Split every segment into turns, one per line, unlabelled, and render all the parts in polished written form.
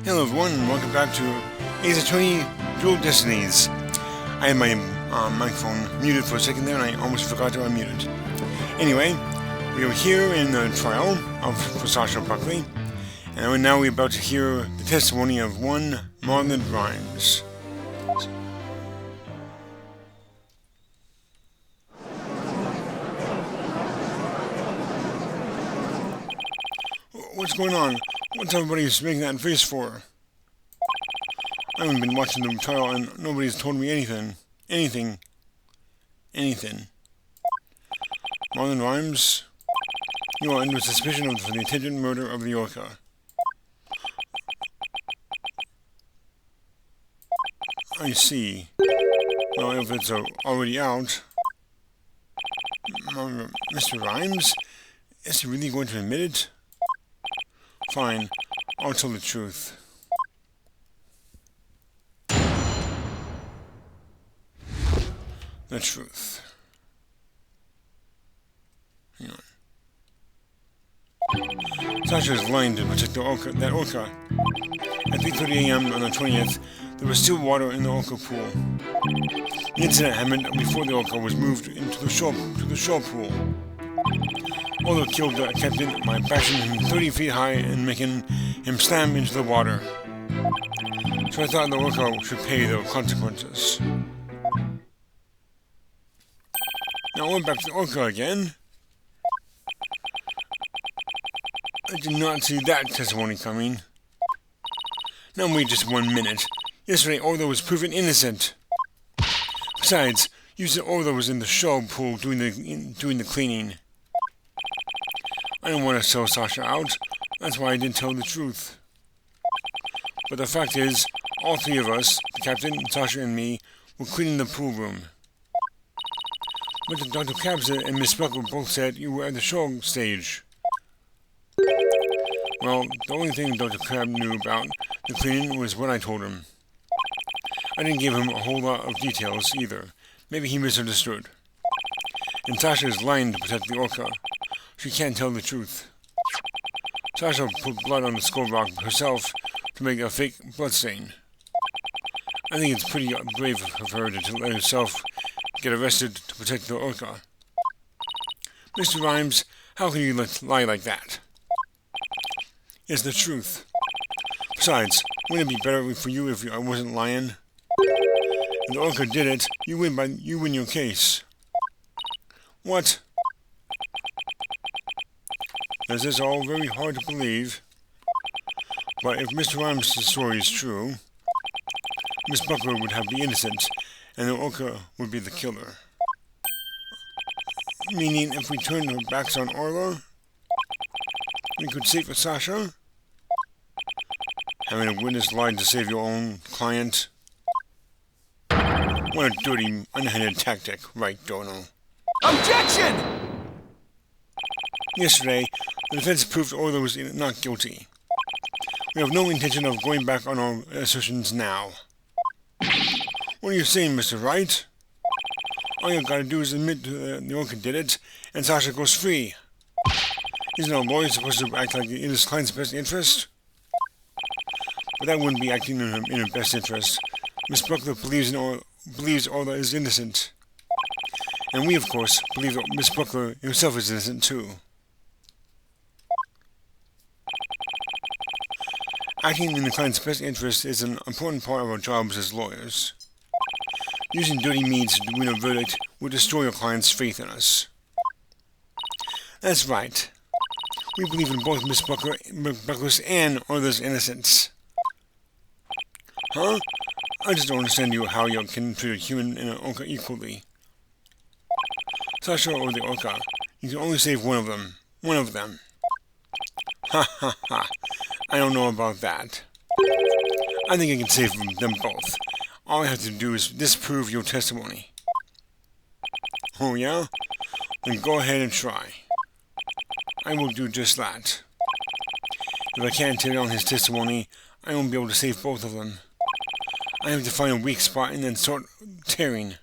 Hello everyone, and welcome back to Ace Attorney Dual Destinies. I had my microphone muted for a second there, and I almost forgot to unmute it. Anyway, we are here in the trial for Sasha Buckley, and now we're about to hear the testimony of one Marlon Rhymes. What's going on? What's everybody making that face for? I haven't been watching the trial and nobody's told me anything. Anything. Marlon Rhymes, you are under suspicion for the attempted murder of the orca. I see. Well, if it's already out, Mr. Rhymes, is he really going to admit it? Fine, I'll tell the truth. The truth. Hang on. Sasha is lying to protect that orca. At 3:30 a.m. on the 20th, there was still water in the orca pool. The incident happened before the orca was moved into the shore pool. Although killed the captain by bashing him 30 feet high and making him slam into the water. So I thought the orca should pay the consequences. Now we're back to the orca again. I did not see that testimony coming. Now wait just 1 minute. Yesterday Orla was proven innocent. Besides, you said Orla was in the show pool doing the cleaning. I don't want to sell Sasha out. That's why I didn't tell the truth. But the fact is, all three of us, the captain, Sasha, and me, were cleaning the pool room. But Dr. Kabza and Miss Buckle both said you were at the show stage. Well, the only thing Dr. Crab knew about the cleaning was what I told him. I didn't give him a whole lot of details either. Maybe he misunderstood. And Sasha is lying to protect the orca. She can't tell the truth. Sasha put blood on the skull rock herself to make a fake bloodstain. I think it's pretty brave of her to let herself get arrested to protect the orca. Mr. Rhymes, how can you lie like that? It's the truth. Besides, wouldn't it be better for you if I wasn't lying? If the orca did it, you win your case. What? This is all very hard to believe. But if Mr. Rhymes' story is true, Miss Buckler would have the innocent, and the orca would be the killer. Meaning, if we turned our backs on Orla, we could save Sasha? Having a witness lie to save your own client? What a dirty, unhindered tactic, right, Dono?
Objection!
Yesterday, the defense proved Orla was not guilty. We have no intention of going back on our assertions now. What are you saying, Mr. Wright? All you gotta do is admit the orca did it, and Sasha goes free. Isn't a lawyer supposed to act like in his client's best interest? But that wouldn't be acting in her best interest. Miss Buckler believes Orla is innocent. And we, of course, believe that Miss Buckler herself is innocent, too. Acting in the client's best interest is an important part of our jobs as lawyers. Using dirty means to win a verdict would destroy your client's faith in us. That's right. We believe in both Miss Buckler's and Orla's innocence. Huh? I just don't understand how you can treat a human and an orca equally. Sasha or the orca, you can only save one of them. One of them. Ha ha ha. I don't know about that. I think I can save them both. All I have to do is disprove your testimony. Oh yeah? Then go ahead and try. I will do just that. If I can't tear down his testimony, I won't be able to save both of them. I have to find a weak spot and then start tearing.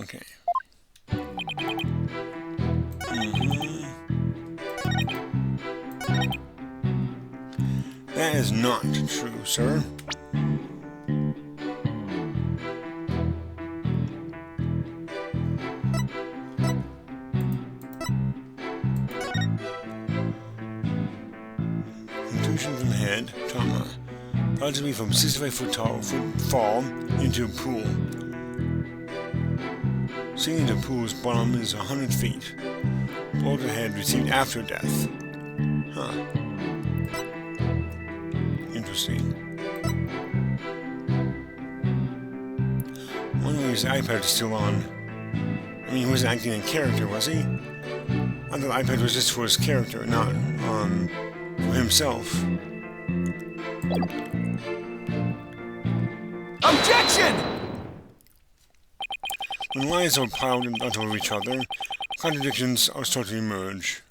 Okay. Mm-hmm. That is not true, sir. Contusion from the head, trauma. Possibly from 65-foot tall fall into a pool. Sinking the pool's bottom is 100 feet. Blow to the head received after death. Huh. Interesting. One of his iPad is still on. I mean, he wasn't acting in character, was he? I thought the iPad was just for his character, not for himself.
Objection!
When lies are piled on top of each other, contradictions are starting to emerge.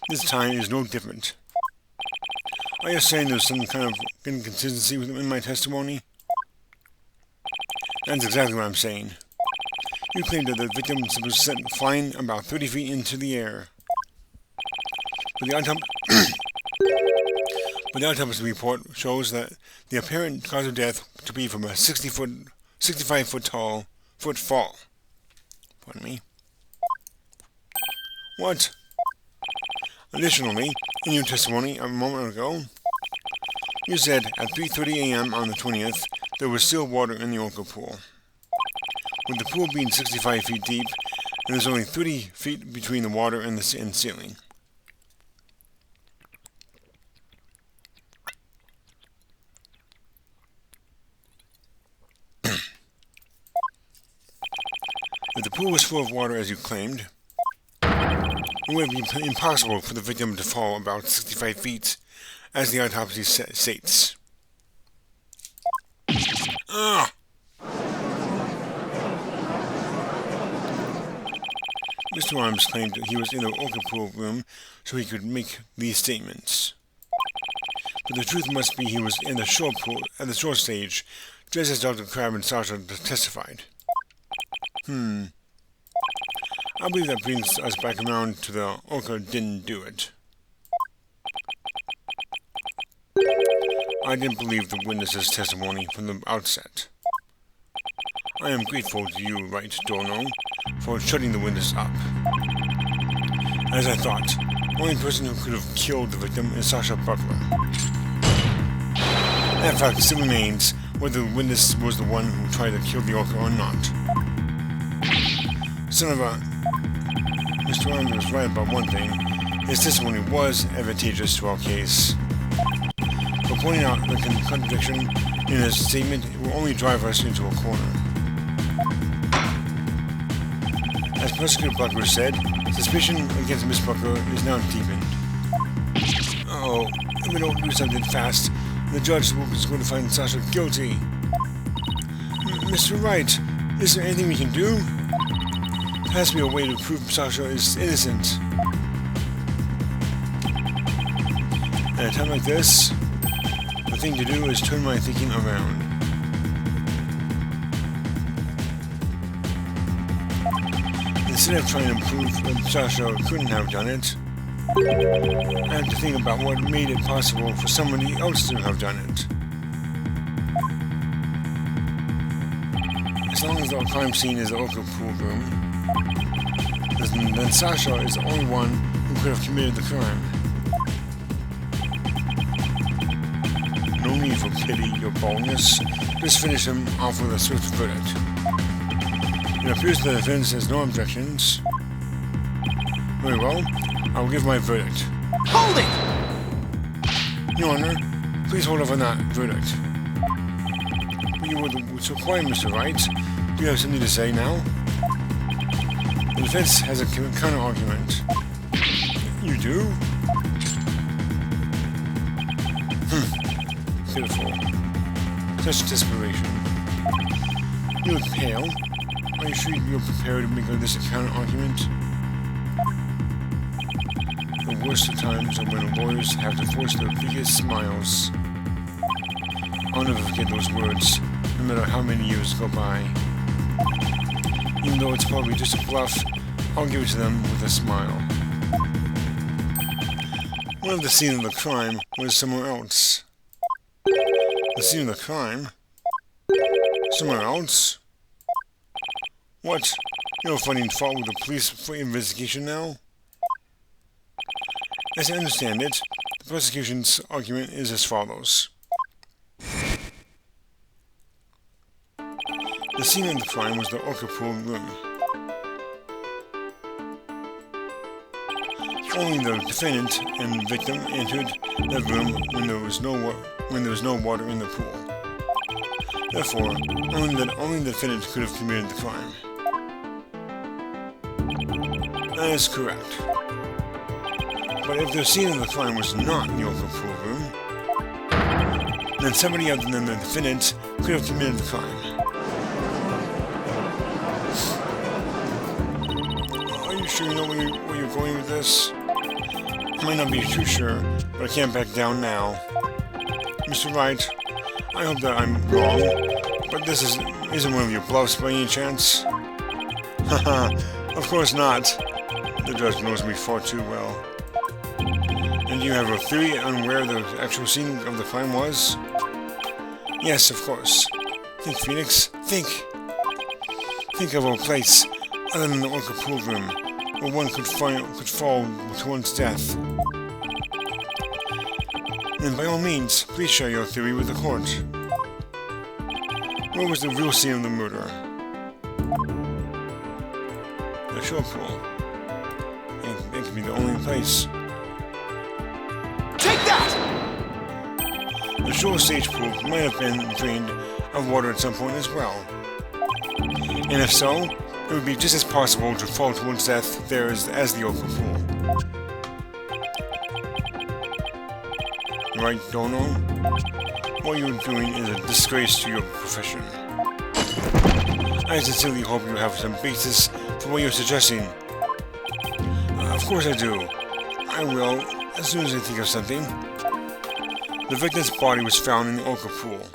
This time is no different. Are you saying there's some kind of inconsistency in my testimony? That's exactly what I'm saying. You claim that the victim was sent flying about 30 feet into the air. But the autopsy report shows that the apparent cause of death to be from a 65-foot tall fall. Pardon me. What? Additionally, in your testimony a moment ago, you said at 3:30 a.m. on the 20th, there was still water in the Orca pool. With the pool being 65 feet deep, and there's only 30 feet between the water and the ceiling. If the pool was full of water as you claimed, it would be impossible for the victim to fall about 65 feet, as the autopsy states. Ugh! Mr. Arms claimed that he was in the Orca pool room so he could make these statements. But the truth must be he was in the shore pool at the shore stage, just as Dr. Crab and Sasha testified. I believe that brings us back around to the Orca didn't do it. I didn't believe the witness's testimony from the outset. I am grateful to you, Right Dorno, for shutting the witness up. As I thought, the only person who could have killed the victim is Sasha Butler. That fact still remains whether the witness was the one who tried to kill the Orca or not. Son of a... Mr. Arms was right about one thing. His testimony was advantageous to our case. But pointing out the contradiction in his statement will only drive us into a corner. As Prosecutor Buckler said, suspicion against Miss Buckler is now deepened. Oh, if we don't do something fast, the judge is going to find Sasha guilty. Mr. Wright, is there anything we can do? There has to be a way to prove Sasha is innocent. At a time like this, the thing to do is turn my thinking around. Instead of trying to prove that Sasha couldn't have done it, I have to think about what made it possible for somebody else to have done it. As long as the crime scene is the Orca pool room, then Sasha is the only one who could have committed the crime. No need for pity, your boldness. Just finish him off with a swift verdict. It appears the defense has no objections. Very well, I will give my verdict.
Hold it!
Your Honor, please hold off on that verdict. You were so quiet, Mr. Wright. Do you have something to say now? The defense has a counter-argument. You do? Pitiful. Such desperation. You look pale. Are you sure you're prepared to make this a counter-argument? The worst of times are when lawyers have to force their biggest smiles. I'll never forget those words. No no matter how many years go by. Even though it's probably just a bluff, I'll give it to them with a smile. One of the scene of the crime was somewhere else. The scene of the crime? Somewhere else? What? You're finding fault with the police for investigation now? As I understand it, the prosecution's argument is as follows. The scene of the crime was the orca pool room. Only the defendant and victim entered that room when there was no water in the pool. Therefore, only the defendant could have committed the crime. That is correct. But if the scene of the crime was not in the orca pool room, then somebody other than the defendant could have committed the crime. Are you sure you know where you're going with this? I might not be too sure, but I can't back down now. Mr. Wright, I hope that I'm wrong, but this isn't one of your bluffs by any chance? Haha, of course not. The judge knows me far too well. And do you have a theory on where the actual scene of the crime was? Yes, of course. Think, Phoenix, think. Think of a place other than the orca pool room, where one could fall to one's death. Then by all means, please share your theory with the court. Where was the real scene of the murder? The shore pool. It could be the only place.
Take that!
The shore stage pool might have been drained of water at some point as well. And if so, it would be just as possible to fall to one's death there as the orca pool. Right, Dono? What you're doing is a disgrace to your profession. I sincerely hope you have some basis for what you're suggesting. Of course I do. I will, as soon as I think of something. The victim's body was found in the orca pool.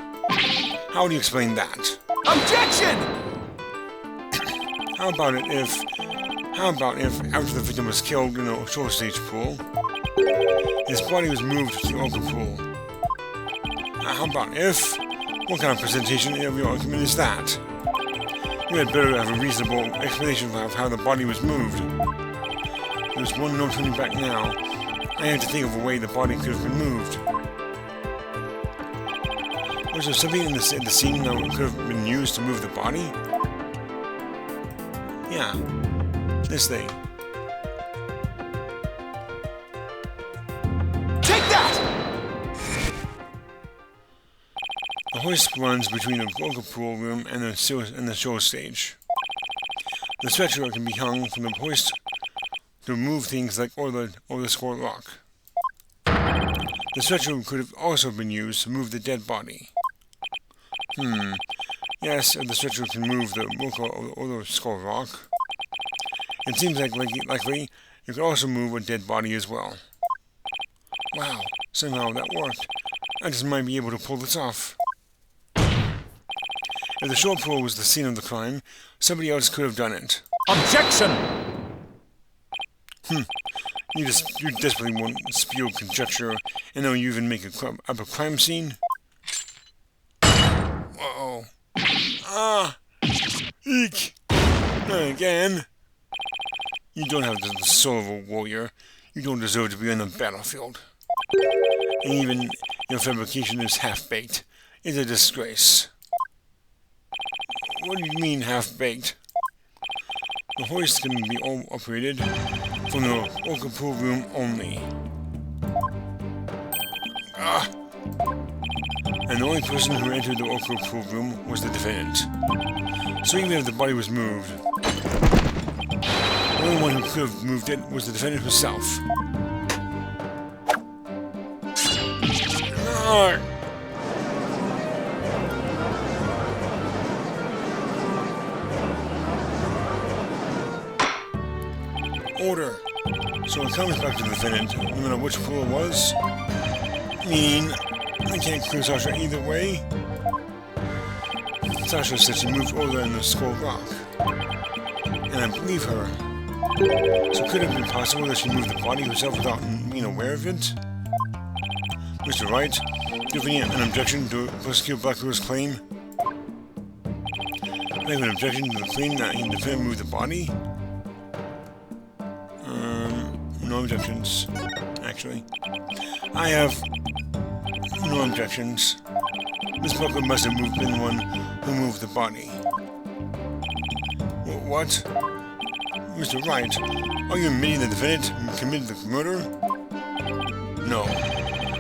How do you explain that?
Objection!
How about if after the victim was killed in a shore stage pool, his body was moved to the orca pool? How about if? What kind of presentation of your argument is that? You had better have a reasonable explanation of how the body was moved. There's no turning back now. I have to think of a way the body could have been moved. Was there something in the scene that could have been used to move the body? Yeah, this thing.
Take that!
The hoist runs between the orca pool room and the shore stage. The stretcher can be hung from the hoist to move things like or the score rock. The stretcher could have also been used to move the dead body. Yes, if the stretcher can move the orca or the score rock. It seems likely it could also move a dead body as well. Wow, somehow that worked. I just might be able to pull this off. If the shore pool was the scene of the crime, somebody else could have done it.
Objection!
You desperately want to spew conjecture, and now you even make up a crime scene? Uh-oh. Ah! Eek! Not again! You don't have the soul of a warrior. You don't deserve to be on the battlefield. And even your fabrication is half-baked. It's a disgrace. What do you mean half-baked? The hoist can be operated from the orca pool room only. And the only person who entered the orca pool room was the defendant. So even if the body was moved, the only one who could have moved it was the defendant himself. Order. So it comes back to the defendant, no matter which pool it was. I mean, I can't clear Sasha either way. Natasha said she moved over in the Skull Rock, and I believe her. So could it be possible that she moved the body herself without being aware of it? Mr. Wright, do you have an objection to prosecute Blackwell's claim? Do I have an objection to the claim that the defendant moved the body? No objections, actually. I have no objections. Miss Buckler must have been the one who moved the body. What? Mr. Wright, are you admitting the defendant committed the murder? No.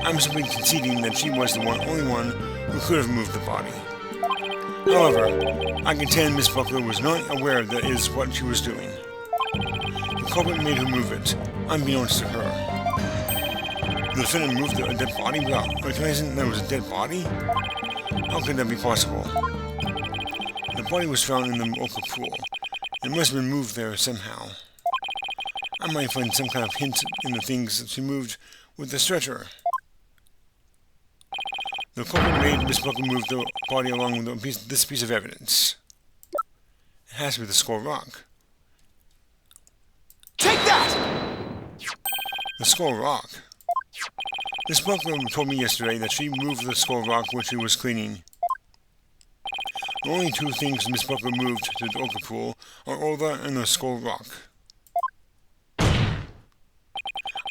I'm simply conceding that she was the only one who could have moved the body. However, I contend Miss Buckler was not aware that is what she was doing. The culprit made her move it, unbeknownst to her. The defendant moved a dead body without recognizing that it was a dead body? How could that be possible? The body was found in the Ochre Pool. It must have been moved there somehow. I might find some kind of hint in the things that she moved with the stretcher. The culprit made Miss Buckler move the body along with this piece of evidence. It has to be the Skull Rock.
Take that!
The Skull Rock. Miss Buckler told me yesterday that she moved the Skull Rock when she was cleaning. The only two things Miss Buckler moved to the Ochre Pool are Orla and the Skull Rock.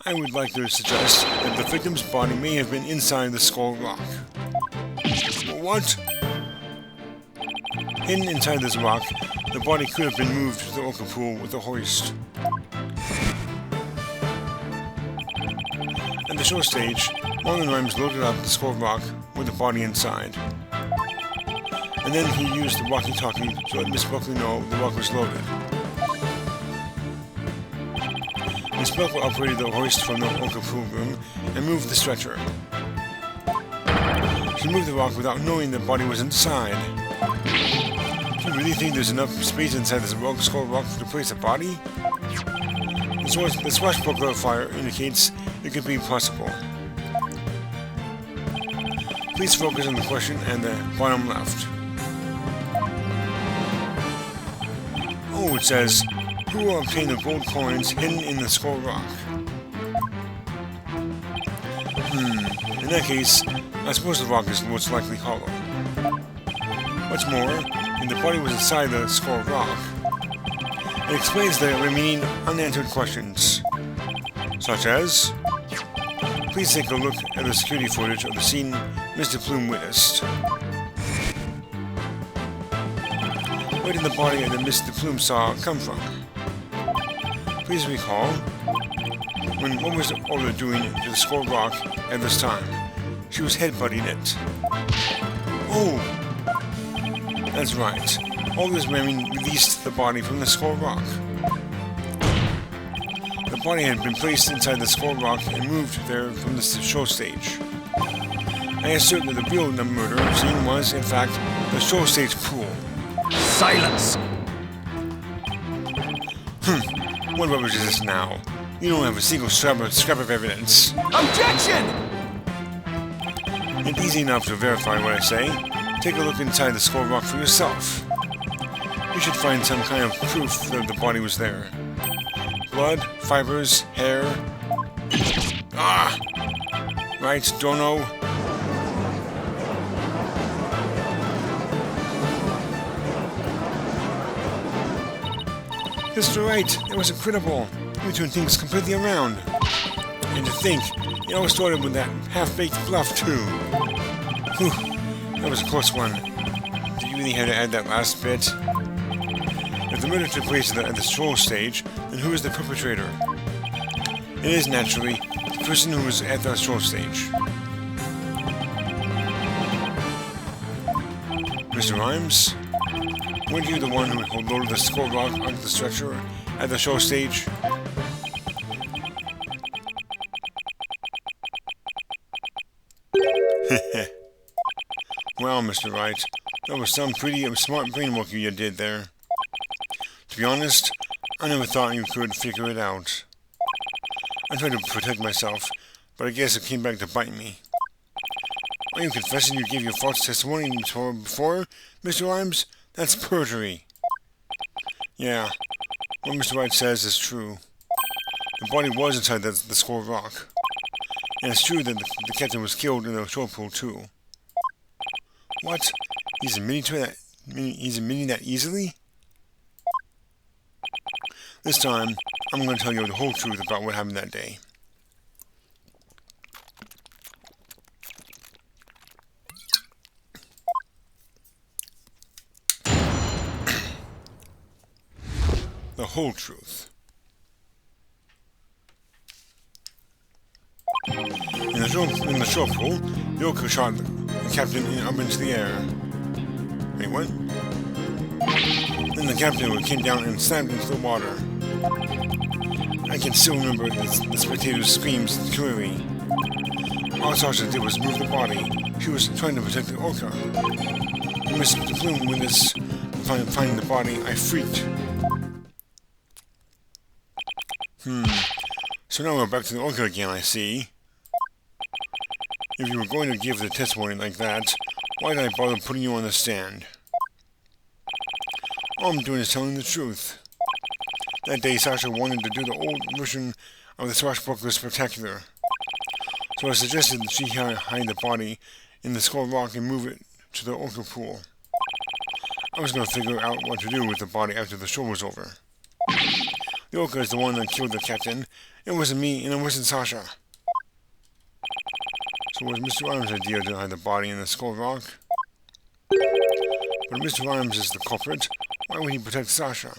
I would like to suggest that the victim's body may have been inside the Skull Rock. What? Hidden inside this rock, the body could have been moved to the Ochre Pool with a hoist. At the show stage, Marlon Rhymes loaded up the Skull Rock with the body inside. And then he used the walkie-talkie to let Miss Buckley know the rock was loaded. Miss Buckley operated the hoist from the Ochre Pool room and moved the stretcher. She moved the rock without knowing the body was inside. Do you really think there's enough space inside this Skull Rock to place a body? The swashbuckler fire indicates it could be possible. Please focus on the question and the bottom left. Oh, it says, who will obtain the gold coins hidden in the Skull Rock? In that case, I suppose the rock is most likely hollow. What's more, if the body was inside the Skull Rock, it explains the remaining unanswered questions, such as, please take a look at the security footage of the scene Mr. Plume witnessed. Where did the body that Mr. Plume saw come from? Please recall, what was Ola doing to the Skull Rock at this time? She was headbutting it. Oh! That's right. Ola's memory released the body from the Skull Rock. The body had been placed inside the Skull Rock and moved there from the show stage. I assert that the real murder scene was, in fact, the show stage pool.
Silence!
What rubbish is this now? You don't have a single scrap of evidence.
Objection!
It's easy enough to verify what I say. Take a look inside the Skull Rock for yourself. You should find some kind of proof that the body was there. Blood, fibers, hair. Right, don't know. Mr. Wright, that was incredible. You turned things completely around. And to think, it all started with that half-baked bluff, too. Whew, that was a close one. Did you really have to add that last bit? If the murder took place at the show stage, then who is the perpetrator? It is, naturally, the person who was at the show stage. Mr. Rhymes? Weren't you the one who loaded the Skull Rock onto the stretcher at the show stage? Well, Mr. Wright, that was some pretty smart brain work you did there. To be honest, I never thought you could figure it out. I tried to protect myself, but I guess it came back to bite me. Are you confessing you gave your false testimony before, Mr. Rhymes? That's perjury. Yeah, what Mr. White says is true. The body was inside the skull rock. And it's true that the captain was killed in the shore pool too. What? He's admitting that easily? This time, I'm going to tell you the whole truth about what happened that day. The whole truth. In the shore pool, the orca shot the captain up into the air. Wait, what? Then the captain came down and slammed into the water. I can still remember the spectators' screams clearly. All Sasha did was move the body. She was trying to protect the orca. When Mr. Bloom witnessed finding the body, I freaked. So now we're back to the orca again, I see. If you were going to give the testimony like that, why did I bother putting you on the stand? All I'm doing is telling the truth. That day, Sasha wanted to do the old version of the Swashbuckler Spectacular. So I suggested that she hide the body in the skull rock and move it to the orca pool. I was going to figure out what to do with the body after the show was over. The orca is the one that killed the captain. It wasn't me, and it wasn't Sasha. So it was Mr. Rhymes' idea to hide the body in the skull rock? But if Mr. Rhymes is the culprit, why would he protect Sasha?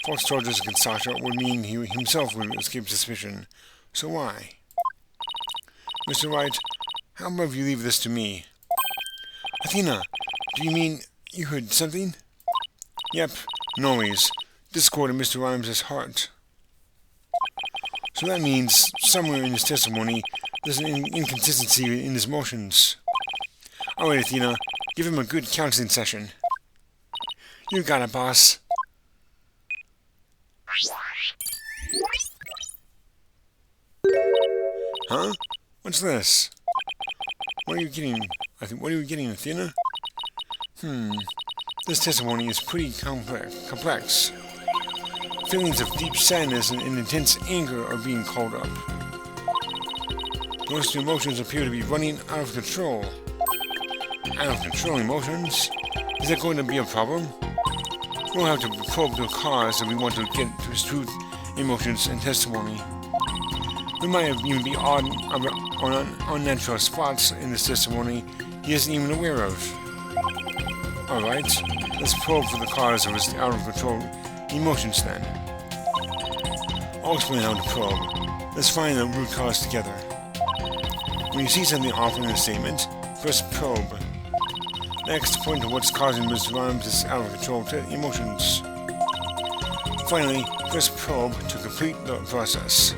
False charges against Sasha would mean he himself would escape suspicion. So why? Mr. Wright, how about you leave this to me? Athena, do you mean you heard something? Yep, noise. Discord in Mr. Rhymes' heart. So that means, somewhere in his testimony, there's an inconsistency in his motions. Alright, Athena, give him a good counseling session. You got it, boss. Huh? What's this? What are you getting? What are you getting, Athena? This testimony is pretty complex. Feelings of deep sadness and intense anger are being called up. Those two emotions appear to be running out of control. Out of control emotions? Is that going to be a problem? We'll have to probe the cause if we want to get to his truth, emotions, and testimony. There might even be odd or unnatural spots in this testimony he isn't even aware of. Alright, let's probe for the cause of his out-of-control emotions then. I'll explain how to probe. Let's find the root cause together. When you see something off in a statement, first probe. Next, point to what's causing Mr. Rhymes' out-of-control emotions. Finally, press probe to complete the process.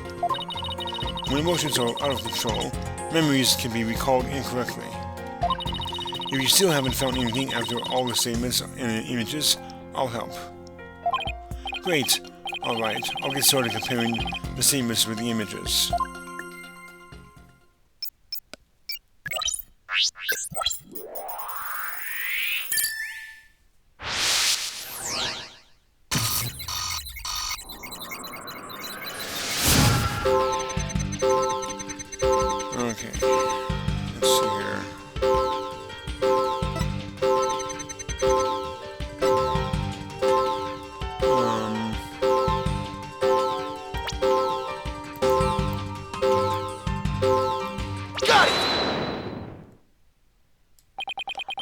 When emotions are out of control, memories can be recalled incorrectly. If you still haven't found anything after all the statements and images, I'll help. Great. Alright, I'll get started comparing the statements with the images. Okay, let's see here.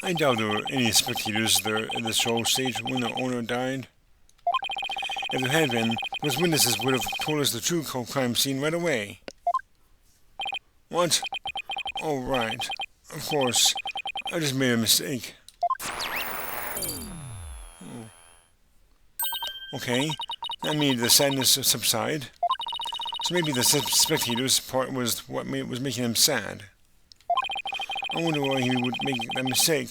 I doubt there were any spectators there at the show stage when the owner died. If there had been, those witnesses would have told us the true crime scene right away. What? Oh, right. Of course. I just made a mistake. Okay, that made the sadness subside. So maybe the spectators part was what was making him sad. I wonder why he would make that mistake,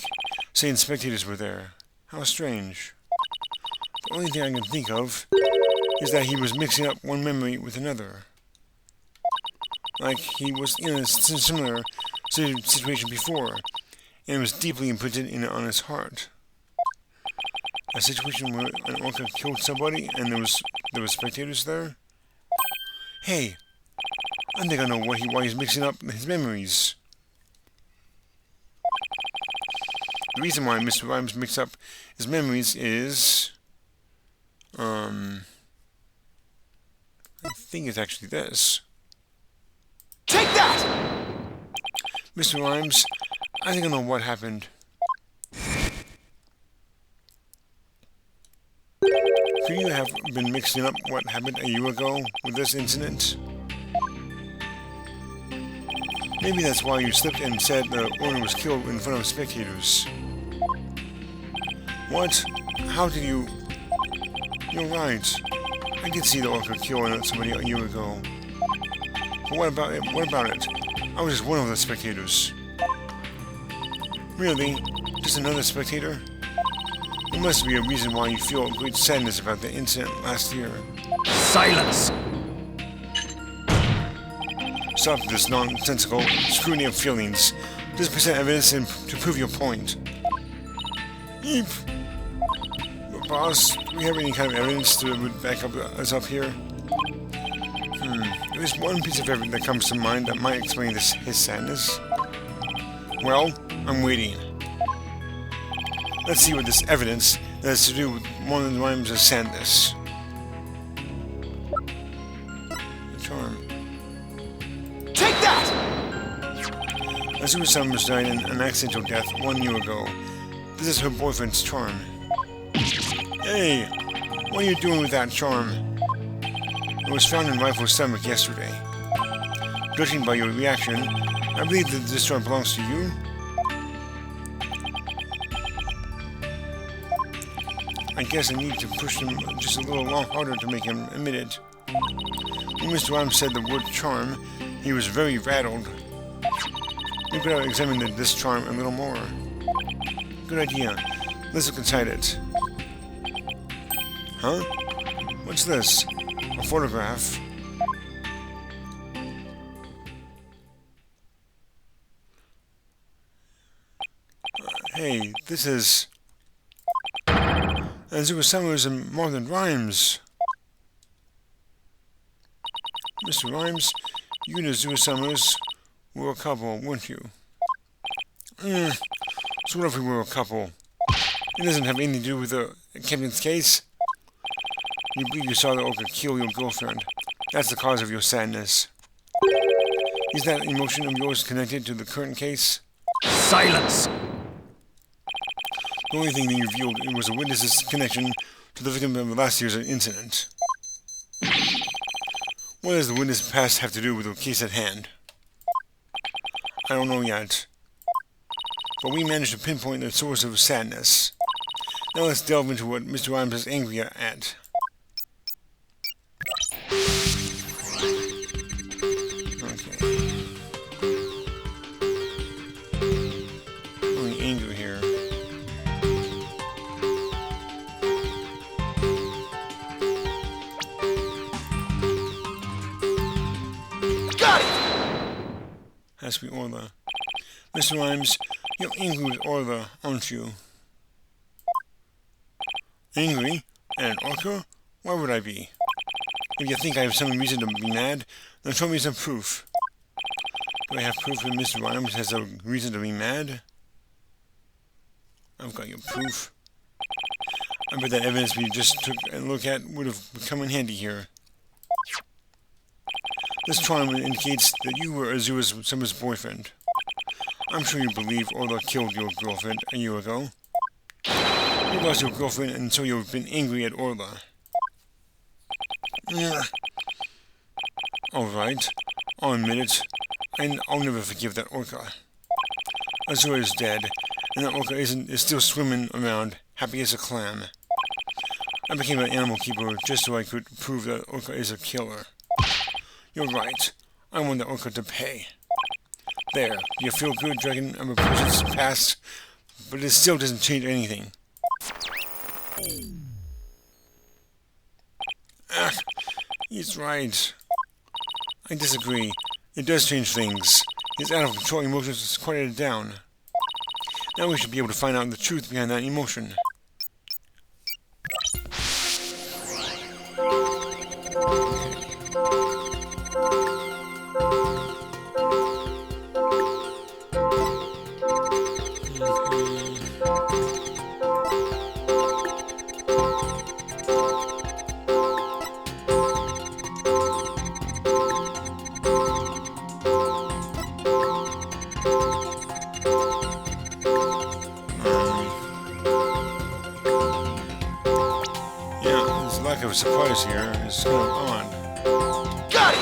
saying spectators were there. How strange. The only thing I can think of is that he was mixing up one memory with another. Like he was in a similar situation before, and it was deeply imprinted on his heart. A situation where an orca killed somebody and there were spectators there? Hey, I think I know why he's mixing up his memories. The reason why Mr. Rhymes mixed up his memories is, I think it's actually this.
Take that!
Mr. Rhymes, I think I know what happened. Could you have been mixing up what happened a year ago with this incident? Maybe that's why you slipped and said the owner was killed in front of spectators. What? How did you... You're right. I did see the orca kill somebody a year ago. But what about it? What about it? I was just one of the spectators. Really? Just another spectator? There must be a reason why you feel great sadness about the incident last year.
Silence!
Stop this nonsensical scrutiny of feelings. Just present evidence to prove your point. Eep. But boss, do we have any kind of evidence to back us up here? There's one piece of evidence that comes to mind that might explain his sadness. Well, I'm waiting. Let's see what this evidence has to do with one of the Rhymes' sadness. The charm.
Take that!
Azuma Summers died in an accidental death 1 year ago. This is her boyfriend's charm. Hey, what are you doing with that charm? It was found in Rifle's stomach yesterday. Judging by your reaction, I believe that this charm belongs to you. I guess I need to push him just a little harder to make him admit it. When Mr. Rhymes said the word charm, he was very rattled. We better examine this charm a little more. Good idea. Let's look inside it. Huh? What's this? A photograph? Hey, this is... Azuma Summers and Marlon Rhymes. Mr. Rhymes, you and Azuma Summers were a couple, weren't you? So what if we were a couple? It doesn't have anything to do with the captain's case. You believe you saw the orca kill your girlfriend. That's the cause of your sadness. Is that emotion of yours connected to the current case?
Silence!
The only thing that you revealed was a witness's connection to the victim of last year's incident. What does the witness' past have to do with the case at hand? I don't know yet. But we managed to pinpoint the source of sadness. Now let's delve into what Mr. Rhymes is angry at. Has to be Orla. Mr. Rhymes, you're angry with Orla, aren't you? Angry? At an orca? Why would I be? If you think I have some reason to be mad, then show me some proof. Do I have proof that Mr. Rhymes has a reason to be mad? I've got your proof. I bet that evidence we just took a look at would have come in handy here. This charm indicates that you were Azuma Summers' boyfriend. I'm sure you believe Orla killed your girlfriend a year ago. You lost your girlfriend and so you've been angry at Orla. Alright, I'll admit it. I'll never forgive that orca. Azura is dead, and that orca is still swimming around, happy as a clam. I became an animal keeper just so I could prove that orca is a killer. You're right. I want the orca to pay. There. You feel good, Dragon? I'm a person's past, but it still doesn't change anything. He's right. I disagree. It does change things. His out-of-control emotions has quieted down. Now we should be able to find out the truth behind that emotion. Lack of surprise here is kind of odd.
Got it!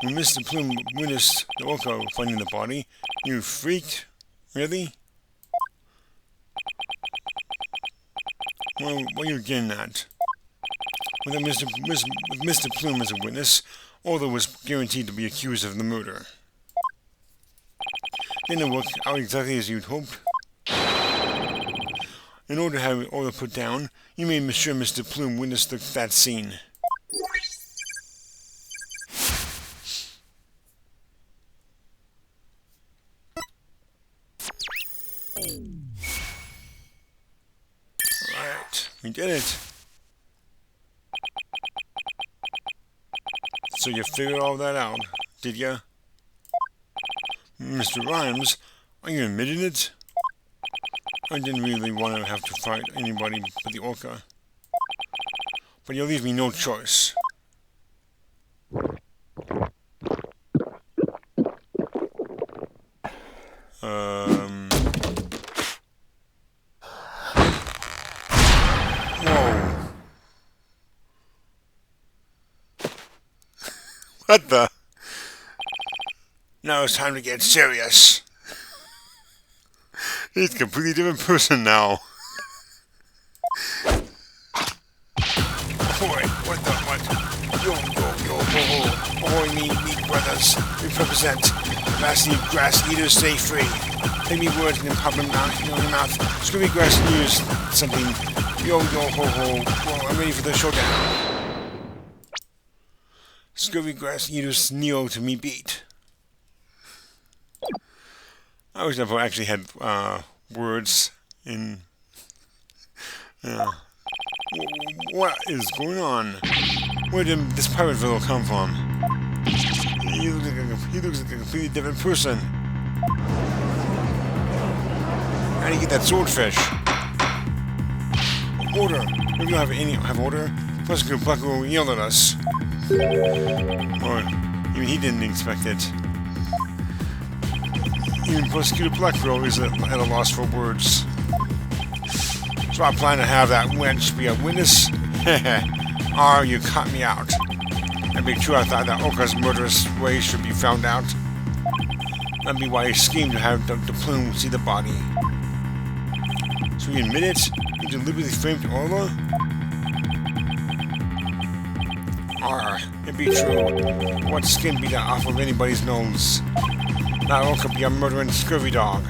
When Mr. Plume witnessed the Orca finding the body, you freaked? Really? Well, what are you getting at? With Mr. Plume as a witness, Orla was guaranteed to be accused of the murder. Didn't it work out exactly as you'd hoped? In order to have Orla put down, you made sure Mr. Plume witnessed that scene. Alright, we did it. So you figured all that out, did ya? Mr. Rhymes, are you admitting it? I didn't really want to have to fight anybody but the Orca. But you'll leave me no choice. Whoa. What the? Now it's time to get serious. He's a completely different person now. Boy, what the what? Yo, ahoy, me brothers. We represent grass eaters, stay free. Take me words and then pop them out in your mouth. Screwy grass eaters, something. Yo, ho, whoa, I'm ready for the showdown. Scurvy grass eaters kneel to me beat. I always never actually had words in. What is going on? Where did this pirate fellow come from? He looks like a completely different person. How do you get that swordfish? Order. We don't have order. Prosecutor Blackwell yelled at us. Or even he didn't expect it. Even Prosecutor Blackwell is at a loss for words. So I plan to have that wench be a witness. You caught me out. That'd be true. I thought that Orca's murderous ways should be found out. That'd be why he schemed to have the Plume see the body. So you admit it? You deliberately framed Orla? It'd be true. What skin be that off of anybody's nose? That Orca be a murdering scurvy dog.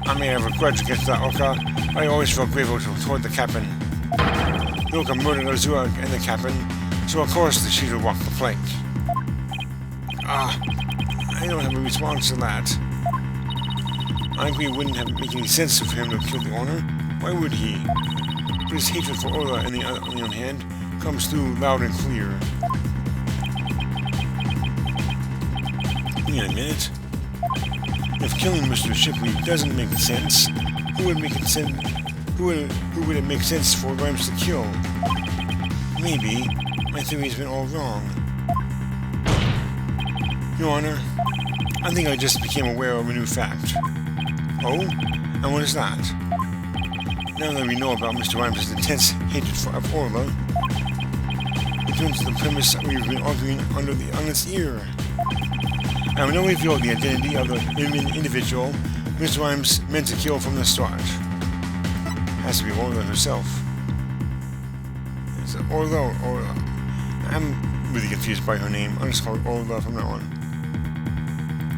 I may have a grudge against that Orca, but I always felt grateful toward the captain. The Orca murdered Azura and the captain, so of course she would walk the plank. I don't have a response to that. I agree it wouldn't make any sense for him to kill the owner. Why would he? But his hatred for Orla, on the other hand, comes through loud and clear. Wait a minute. If killing Mr. Shipley doesn't make sense, who would it make sense for Rhymes to kill? Maybe my theory's been all wrong. Your Honor, I think I just became aware of a new fact. Oh? And what is that? Now that we know about Mr. Rhymes' intense hatred of Orla, it turns to the premise that we've been arguing on its ear. I have no revealed the identity of the individual Mr. Rhymes meant to kill from the start. Has to be Orla herself. Is it Orla or Orla? I'm really confused by her name. I'll just call her Orla from now on.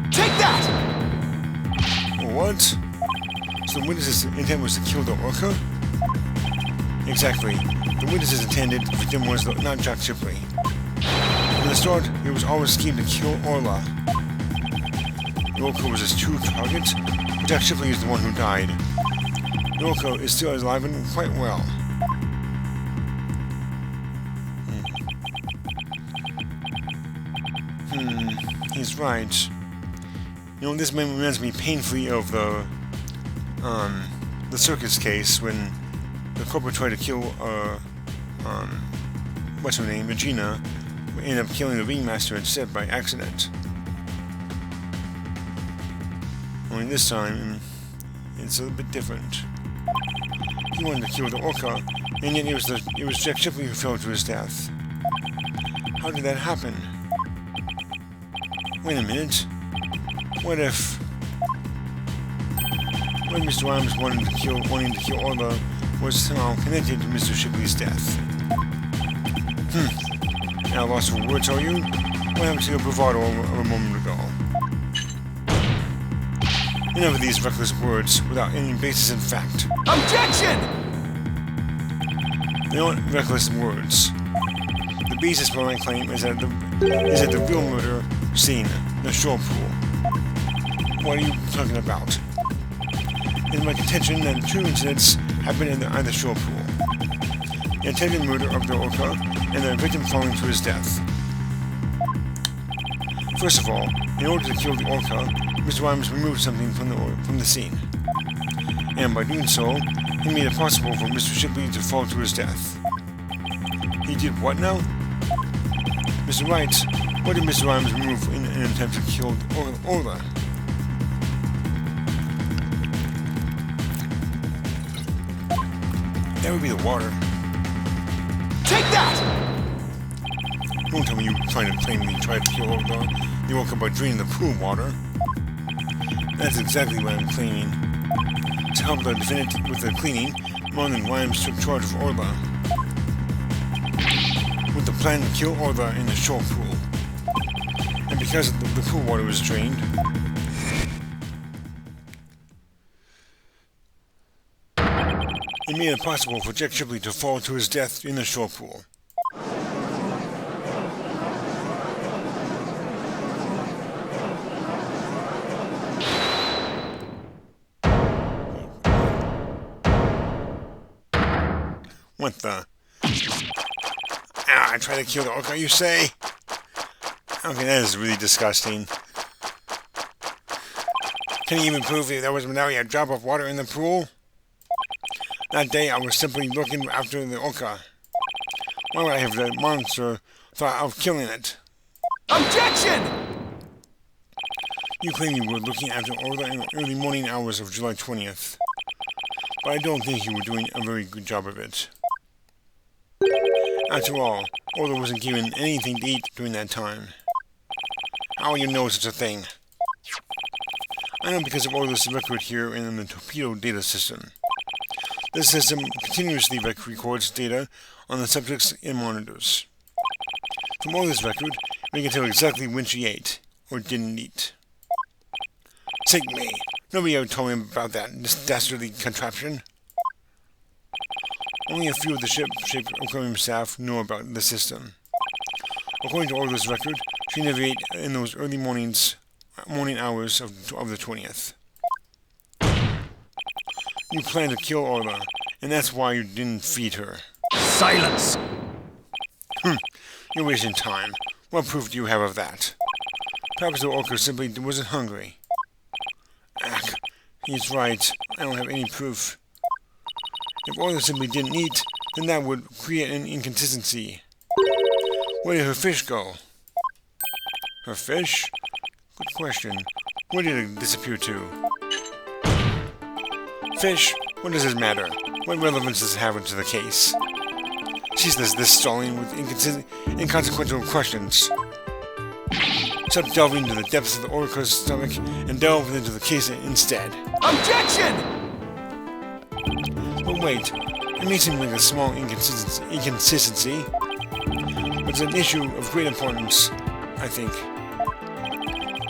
Take that!
What? So the witness's intent was to kill the Orca? Exactly. The witness's intended victim was not Jack Shipley. From the start, he was always keen to kill Orla. The Orca was his true target, but Jack Shipley is the one who died. The Orca is still alive and quite well. He's right. You know, this reminds me painfully of the circus case when the corporal tried to kill, what's her name, Regina, ended up killing the ringmaster instead by accident. Only this time, it's a little bit different. He wanted to kill the Orca, and yet it was Jack Shipley who fell to his death. How did that happen? Wait a minute. What if Mr. Rhymes wanting to kill Orla was somehow connected to Mr. Shipley's death? Now lost for words, are you? What happened to your bravado a moment ago? Enough of these reckless words without any basis in fact.
Objection!
They aren't reckless words. The basis for my claim is at the real murder scene, the shore pool. What are you talking about? It is my contention that two incidents happened at the shore pool. The attempted murder of the Orca and the victim falling to his death. First of all, in order to kill the Orca, Mr. Rhymes removed something from the scene. And by doing so, he made it possible for Mr. Shipley to fall to his death. He did what now? Mr. Wright, what did Mr. Rhymes remove in an attempt to kill Orla? That would be the water.
Take that!
Don't tell me you claiming tried to kill the Orca by draining the pool water. That's exactly what I'm claiming. To help the defendant with the cleaning, Mon and Rhymes took charge of Orla, with the plan to kill Orla in the shore pool. And because the pool water was drained, it made it possible for Jack Shipley to fall to his death in the shore pool. What the? I tried to kill the Orca, you say? Okay, that is really disgusting. Can you even prove that there was not a drop of water in the pool? That day I was simply looking after the Orca. Why would I have the monster thought of killing it?
Objection!
You claim you were looking after Orla in the early morning hours of July 20th. But I don't think you were doing a very good job of it. After all, Orla wasn't given anything to eat during that time. How will you know such a thing? I know because of Orla's record here in the torpedo data system. This system continuously records data on the subjects in monitors. From Orla's record, we can tell exactly when she ate, or didn't eat. Take me. Nobody ever told me about that dastardly contraption. Only a few of the ship aquarium staff know about the system. According to Orla's record, she never ate in those early morning hours of the 20th. You planned to kill Orla, and that's why you didn't feed her.
Silence!
You're wasting time. What proof do you have of that? Perhaps the Orca simply wasn't hungry. He's right. I don't have any proof. If Orla simply didn't eat, then that would create an inconsistency. Where did her fish go? Her fish? Good question. Where did it disappear to? Fish? What does it matter? What relevance does it have to the case? She's this stalling with inconsequential questions. Stop delving into the depths of the Orca's stomach and delve into the case instead.
Objection!
But wait, it may seem like a small inconsistency, but it's an issue of great importance, I think.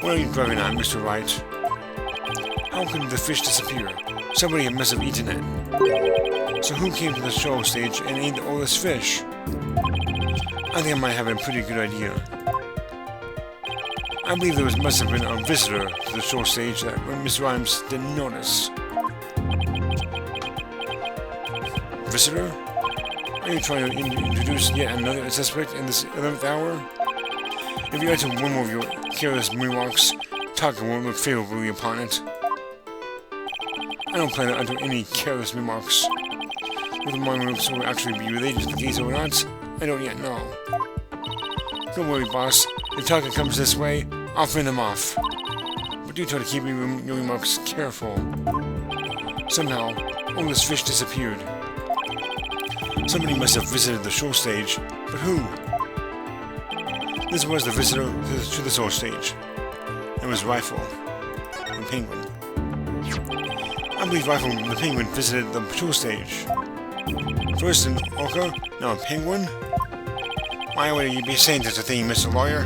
What are you driving at, Mr. Wright? How could the fish disappear? Somebody must have eaten it. So who came to the show stage and ate all this fish? I think I might have a pretty good idea. I believe there must have been a visitor to the show stage that Mr. Rhymes didn't notice. Visitor? Are you trying to introduce yet another suspect in this 11th hour? If you add to one more of your careless remarks, Taka won't look favorably upon it. I don't plan to utter any careless remarks. Whether my remarks will actually be related to the case or not, I don't yet know. Don't worry, boss. If Taka comes this way, I'll fend him off. But do try to keep your remarks careful. Somehow, all this fish disappeared. Somebody must have visited the show stage, but who? This was the visitor to the show stage. It was Rifle, the penguin. I believe Rifle, the penguin, visited the show stage. First an orca, now a penguin? Why would you be saying such a thing, Mr. Lawyer?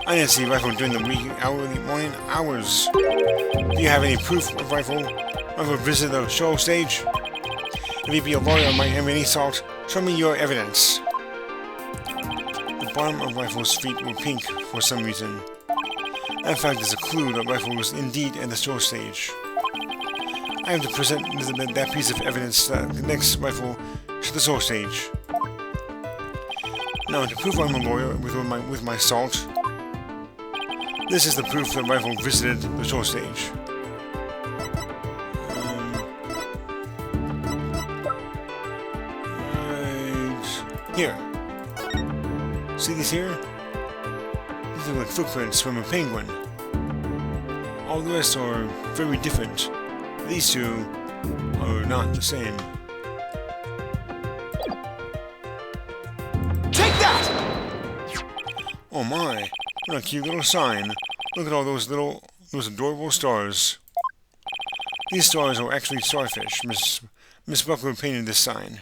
I didn't see Rifle during the early morning hours. Do you have any proof of Rifle visited the show stage? If you be a lawyer and might have any salt, show me your evidence. The bottom of Rifle's feet were pink for some reason. That fact is a clue that Rifle was indeed at the show stage. I have to present that piece of evidence that connects Rifle to the show stage. Now, to prove I'm a lawyer with my salt, this is the proof that Rifle visited the show stage. Here. See these here? These look like footprints from a penguin. All the rest are very different. These two are not the same.
Take that!
Oh my, what a cute little sign. Look at all those adorable stars. These stars are actually starfish. Miss Buckler painted this sign.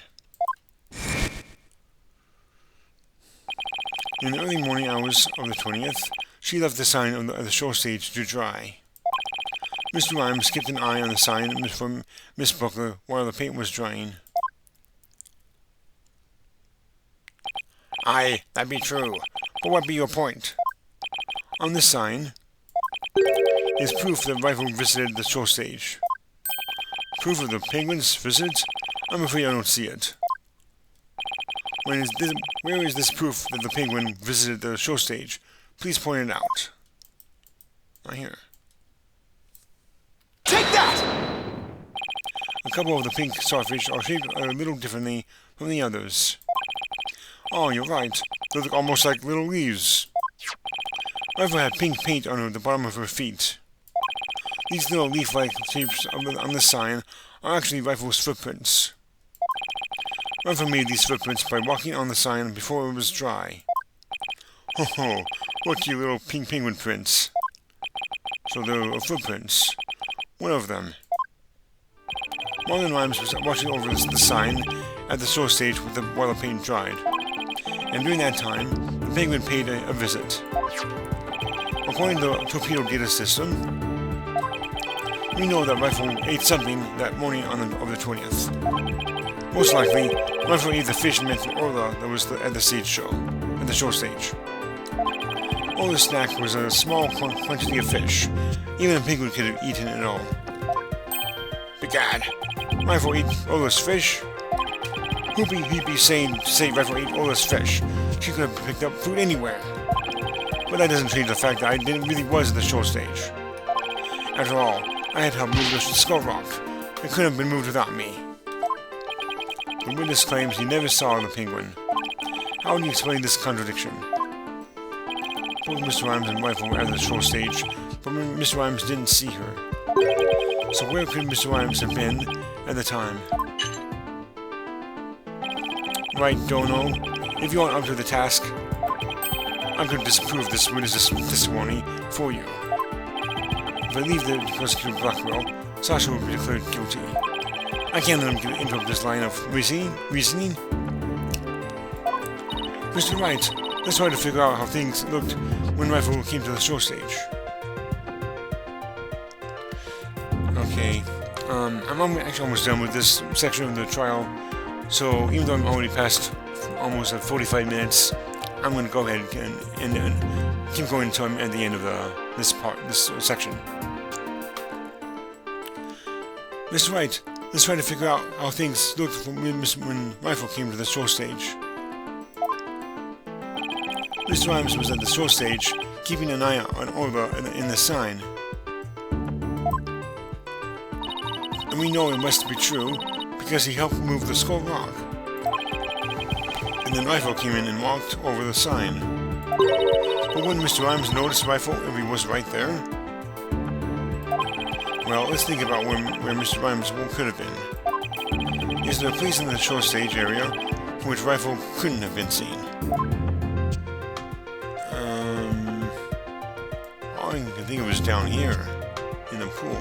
In the early morning hours of the 20th, she left the sign on the show stage to dry. Mr. Rhymes kept an eye on the sign from Miss Buckler while the paint was drying. Aye, that be true. But what be your point? On this sign is proof that Rifle visited the show stage. Proof of the penguin's visit? I'm afraid I don't see it. Where is this proof that the penguin visited the show stage? Please point it out. Right here.
Take that!
A couple of the pink starfish are shaped a little differently from the others. Oh, you're right. They look almost like little leaves. Rifle had pink paint on the bottom of her feet. These little leaf-like shapes on the sign are actually Rifle's footprints. Rifle made these footprints by walking on the sign before it was dry. Ho ho, what cute little pink penguin prints. So there are footprints. One of them. Marlon Rhymes was watching over the sign at the show stage while the paint dried. And during that time, the penguin paid a visit. According to the torpedo data system, we know that Rifle ate something that morning of the 20th. Most likely, Rifle ate the fish meant for Orla that was at the show stage. Orla's snack was a small quantity of fish. Even a penguin could have eaten it all. Begad, Rifle ate Orla's fish? Who'd be saying to say Rifle ate Orla's fish? She could have picked up food anywhere. But that doesn't change the fact that I really was at the show stage. After all, I had helped move the skull rock. It couldn't have been moved without me. The witness claims he never saw the penguin. How would you explain this contradiction? Both Mr. Rhymes and Rifle were at the show stage, but Mr. Rhymes didn't see her. So where could Mr. Rhymes have been at the time? Right, Dono. If you aren't up to the task, I'm going to disprove this witness's testimony for you. If I leave the prosecutor Blackwell, Sasha will be declared guilty. I can't let him interrupt this line of reasoning. Mr. Wright, let's try to figure out how things looked when Rifle came to the show stage. Okay, I'm actually almost done with this section of the trial, so even though I'm already past almost at 45 minutes, I'm going to go ahead and Keep going until I'm at the end of this section. Mr. Wright, let's try to figure out how things looked when Rifle came to the show stage. Mr. Rhymes was at the show stage, keeping an eye on Orla in the sign. And we know it must be true, because he helped move the skull rock. And then Rifle came in and walked over the sign. But wouldn't Mr. Rhymes notice Rifle if he was right there? Well, let's think about where Mr. Rhymes could have been. Is there a place in the show stage area from which Rifle couldn't have been seen? I think it was down here, in the pool.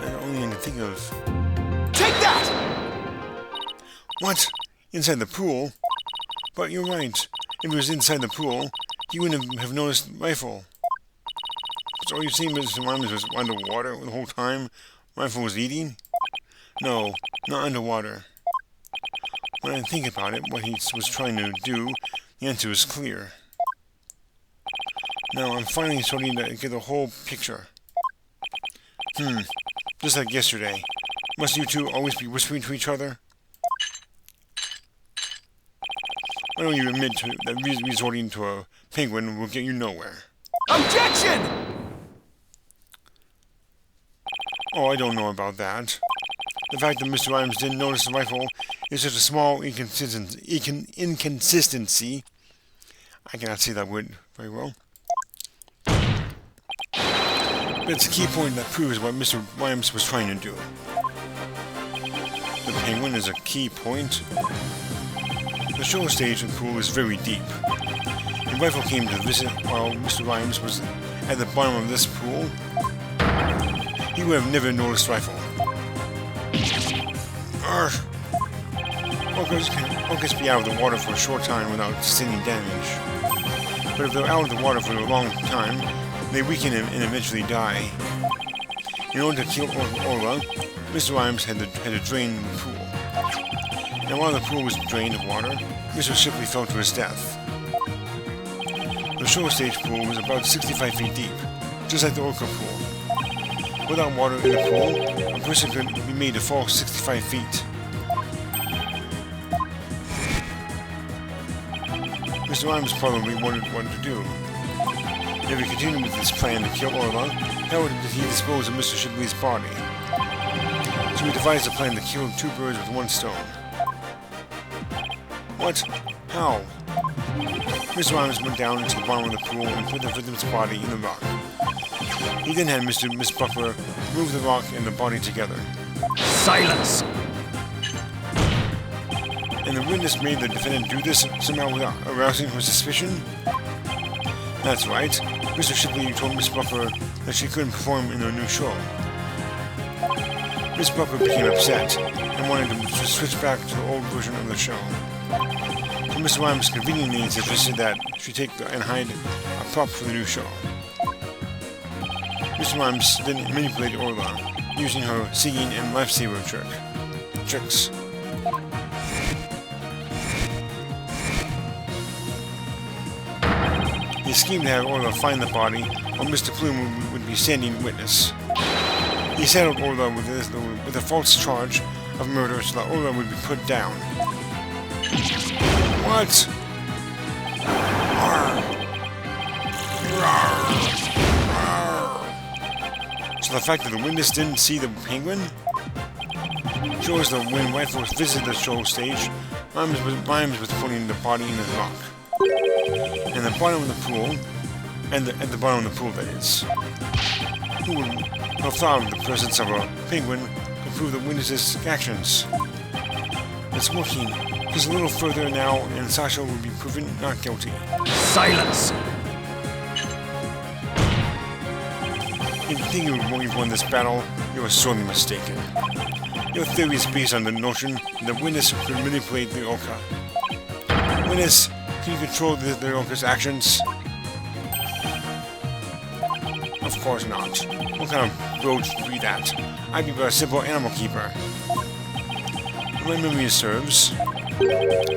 I only can think of...
Take that!
What? Inside the pool? But you're right. If it was inside the pool, you wouldn't have noticed Rifle. So you see Mr. Rhymes was underwater the whole time Rifle was eating? No, not underwater. When I think about it, what he was trying to do, the answer is clear. Now I'm finally starting to get the whole picture. Just like yesterday. Must you two always be whispering to each other? Why don't you admit that resorting to a penguin will get you nowhere?
Objection!
Oh, I don't know about that. The fact that Mr. Rhymes didn't notice the Rifle is just a small inconsistency. I cannot say that word very well. But it's a key point that proves what Mr. Rhymes was trying to do. The penguin is a key point. The show stage and pool is very deep. If Rifle came to visit while Mr. Rhymes was at the bottom of this pool, he would have never noticed Rifle. Orcas be out of the water for a short time without sustaining damage. But if they're out of the water for a long time, they weaken and eventually die. In order to kill Orla, Mr. Rhymes had to drain the pool. And while the pool was drained of water, Mr. Shipley fell to his death. The show stage pool was about 65 feet deep, just like the Orca pool. Without water in the pool, a person could be made to fall 65 feet. Mr. Rhymes probably wondered what to do. If he continued with his plan to kill Orla, how would he dispose of Mr. Shipley's body? So he devised a plan to kill two birds with one stone. What? How? Mr. Rhymes went down into the bottom of the pool and put the victim's body in the rock. He then had Miss Buckler move the rock and the body together.
Silence!
And the witness made the defendant do this somehow without arousing her suspicion? That's right. Mr. Shipley told Miss Buckler that she couldn't perform in her new show. Miss Buckler became upset and wanted to switch back to the old version of the show. So Mr. Rhymes conveniently suggested that she take and hide a prop for the new show. Mr. Rhymes then manipulated Orla, using her singing and lifesaver tricks. He schemed to have Orla find the body, while Mr. Plume would be standing witness. He saddled Orla with a false charge of murder so that Orla would be put down. What? So the fact that the witness didn't see the penguin shows that when Rifle visited the show stage, Rhymes was putting the body in the rock. And the bottom of the pool, at the bottom of the pool, that is. Who would have thought of the presence of a penguin to prove the witness's actions? It's working. Just a little further now, and Sasha will be proven not guilty.
Silence!
If you think you've won this battle, you are sorely mistaken. Your theory is based on the notion that the witness could manipulate the Orca. Witness, can you control the Orca's actions? Of course not. What kind of road would be that? I'd be but a simple animal keeper. my memory serves,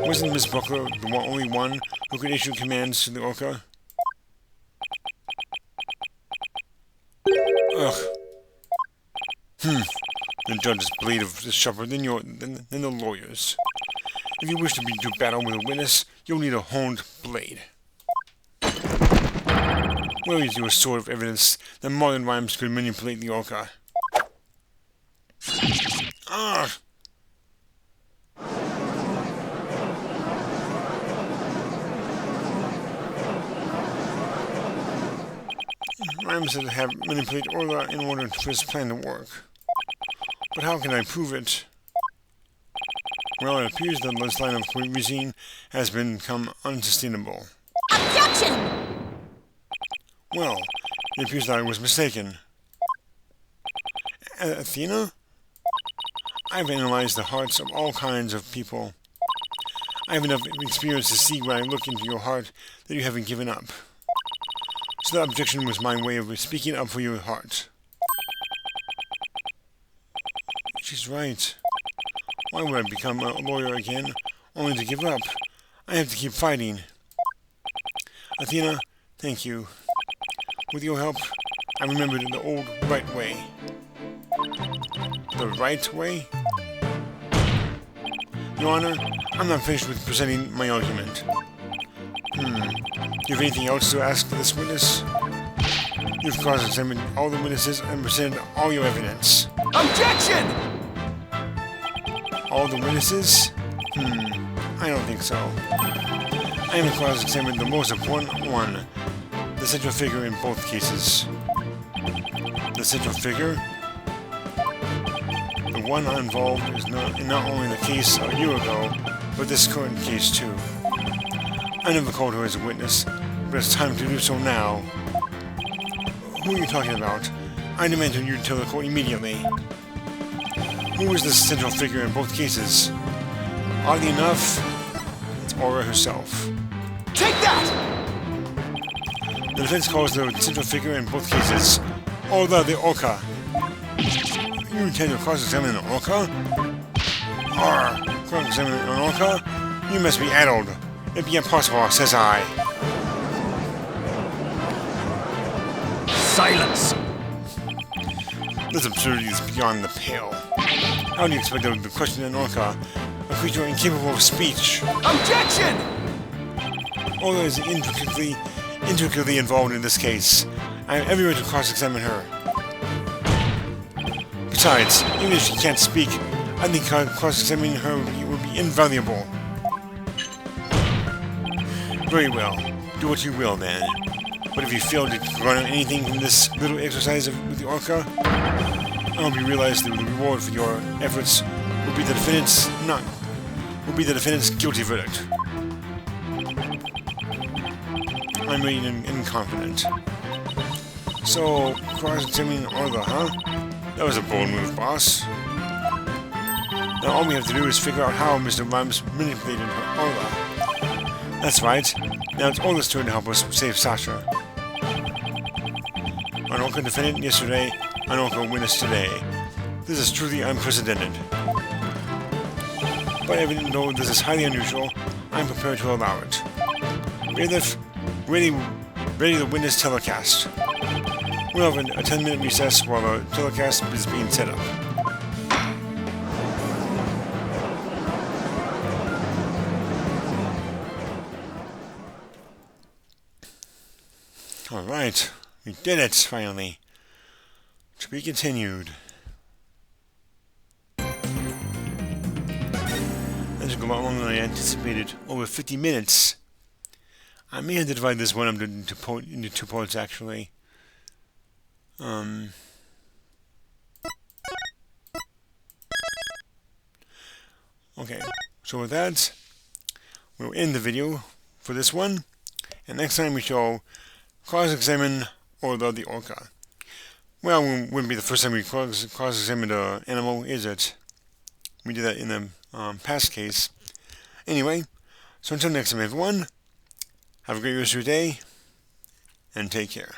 wasn't Miss Buckler the only one who could issue commands to the Orca? Ugh. The judge's blade is sharper than the lawyer's. If you wish to do battle with a witness, you'll need a honed blade. Where is your sword of evidence that modern rhymes could manipulate the Orca? Ah! Rhymes that have manipulated Orca in order for his plan to work. But how can I prove it? Well, it appears that this line of cuisine has become unsustainable.
Objection!
Well, it appears that I was mistaken. Athena? I've analyzed the hearts of all kinds of people. I have enough experience to see when I look into your heart that you haven't given up. So that objection was my way of speaking up for your heart. She's right. Why would I become a lawyer again, only to give up? I have to keep fighting. Athena, thank you. With your help, I remembered the old right way. The right way? Your Honor, I'm not finished with presenting my argument. Do you have anything else to ask this witness? You've cross-examined all the witnesses and presented all your evidence.
Objection!
All the witnesses? I don't think so. I am cross-examined the most important one, the central figure in both cases. The central figure? The one involved is not only the case a year ago, but this current case too. I never called her as a witness, but it's time to do so now. Who are you talking about? I demand you to the court immediately. Who is this central figure in both cases? Oddly enough, it's Aurora herself.
Take that!
The defense calls the central figure in both cases Aurora the Orca. You intend to cross-examine an Orca? Cross-examine an Orca? You must be addled. It be impossible, says I.
Silence!
This absurdity is beyond the pale. How do you expect to question an Orca, a creature incapable of speech?
Objection!
Orca is intricately involved in this case. I have every right to cross-examine her. Besides, even if she can't speak, I think cross-examining her would be invaluable. Very well. Do what you will, then. But if you fail to garner anything from this little exercise with the Orca, I hope you realize that the reward for your efforts will be the defendant's guilty verdict. I'm ready and confident. So, cross-examining Orca, huh? That was a bold move, boss. Now all we have to do is figure out how Mr. Rhymes manipulated Orca. That's right. Now it's Orca's turn to help us save Sasha. An Orca defendant yesterday, an Orca witness today. This is truly unprecedented. But even though this is highly unusual, I'm prepared to allow it. Ready the witness telecast. We'll have a 10-minute recess while the telecast is being set up. Alright, we did it, finally. To be continued. That took a lot longer than I anticipated. Over 50 minutes. I may have to divide this one up into two parts, actually. Okay, so with that, we'll end the video for this one. And next time we shall cross-examine Orla the Orca. Well, it wouldn't be the first time we cross-examined an animal, is it? We did that in the past case. Anyway, so until next time, everyone, have a great rest of your day, and take care.